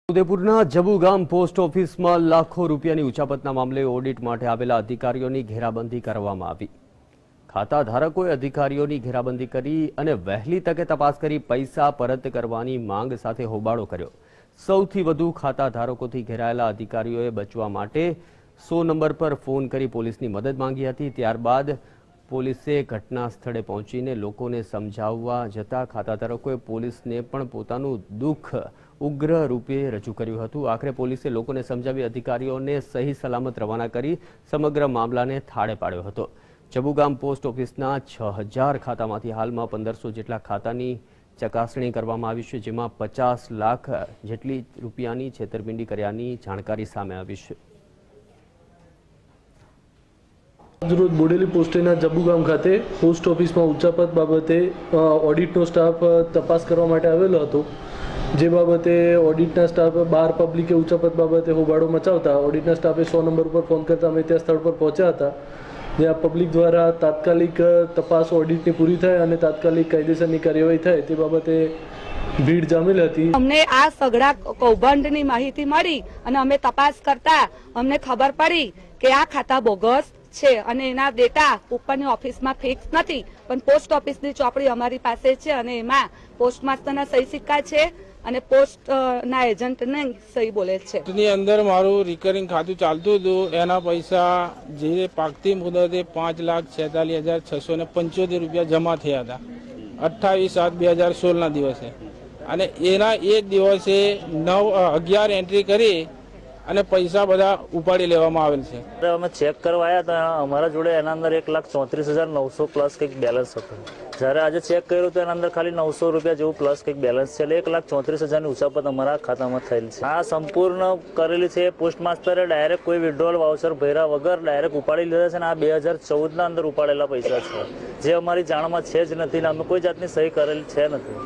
ઉદયપુરના જબુ ગામ પોસ્ટ ઓફિસમાં લાખો રૂપિયાની ઉચાપતના મામલે ઓડિટ માટે આવેલા અધિકારીઓની ઘેરાબંધી કરવામાં આવી। ખાતા ધારકોએ અધિકારીઓની ઘેરાબંધી કરી અને વહેલી તકે તપાસ કરી પૈસા પરત કરવાની માંગ સાથે હોબાળો કર્યો। સૌથી વધુ ખાતા ધારકોથી ઘેરાયેલા અધિકારીઓએ બચવા માટે 100 નંબર પર ફોન કરી પોલીસની મદદ માંગી હતી। ત્યારબાદ પોલીસે ઘટના સ્થળે પહોંચીને લોકોને સમજાવવા જતા ખાતા ધારકોએ પોલીસને પણ પોતાનું દુઃખ ઉગ્ર રૂપે રજૂ કર્યું હતું। આખરે પોલીસે લોકોને સમજાવી અધિકારીઓને સહી સલામત રવાના કરી સમગ્ર મામલાને થાળે પાડ્યો હતો। જબુ ગામ પોસ્ટ ઓફિસના 6000 ખાતામાંથી હાલમાં 1500 જેટલા ખાતાની ચકાસણી કરવામાં આવી છે, જેમાં 50 લાખ જેટલી રૂપિયાની છેતરપિંડી કર્યાની જાણકારી સામે આવી છે। રોજ બોડેલી પોસ્ટેના જબુ ગામ ખાતે પોસ્ટ ઓફિસમાં ઉચાપત બાબતે ઓડિટનો સ્ટાફ તપાસ કરવા માટે આવેલો હતો। જે બાબતે ઓડિટના સ્ટાફ બહાર પબ્લિકે ઉચાપત બાબતે હોબાળો મચાવતા ઓડિટના સ્ટાફે 100 નંબર પર ફોન કરતા અમે ત્યાં સ્થળ પર પહોંચ્યા હતા, જ્યાં પબ્લિક દ્વારા તાત્કાલિક તપાસ ઓડિટની પૂરી થાય અને તાત્કાલિક કાયદેસરની કાર્યવાહી થાય તે બાબતે ભીડ જામેલ હતી। અમને આ સગડા કૌભાંડની માહિતી મળી અને અમે તપાસ કરતા અમને ખબર પડી કે આ ખાતા બોગસ છે અને એના ડેટા ઉપરની ઓફિસમાં ફિક્સ નથી, પણ પોસ્ટ ઓફિસની ચોપડી અમારી પાસે છે અને એમાં પોસ્ટ માસ્ટરના સહી સિક્કા છે અને પોસ્ટના એજન્ટને સહી બોલે છે। ની અંદર મારું રિકરિંગ ખાતું ચાલતું હતું, એના પૈસા જે પાકતી મુદતે 5,46,675 રૂપિયા જમા થયા હતા 28/7/2016 ના દિવસે, અને એના એક દિવસે 9/11 એન્ટ્રી કરી અને પૈસા બધા ઉપાડી લેવામાં આવેલ છે। અમે ચેક કરવા આવ્યા હતા, અમારા જોડે એના અંદર 1,34,900 પ્લસ કંઈક બેલેન્સ હતું। જ્યારે આજે ચેક કર્યું તો એના અંદર ખાલી 900 રૂપિયા જેવું પ્લસ કંઈક બેલેન્સ છે, એટલે 1,34,000ની ઉચાપત અમારા ખાતામાં થયેલ છે। આ સંપૂર્ણ કરેલી છે। પોસ્ટ માસ્ટરે ડાયરેક્ટ કોઈ વિડ્રોલ વાઉચર ભર્યા વગર ડાયરેક્ટ ઉપાડી લીધા છે, અને આ 2014ના અંદર ઉપાડેલા પૈસા છે, જે અમારી જાણમાં છે જ નથી ને અમે કોઈ જાતની સહી કરેલી છે નથી।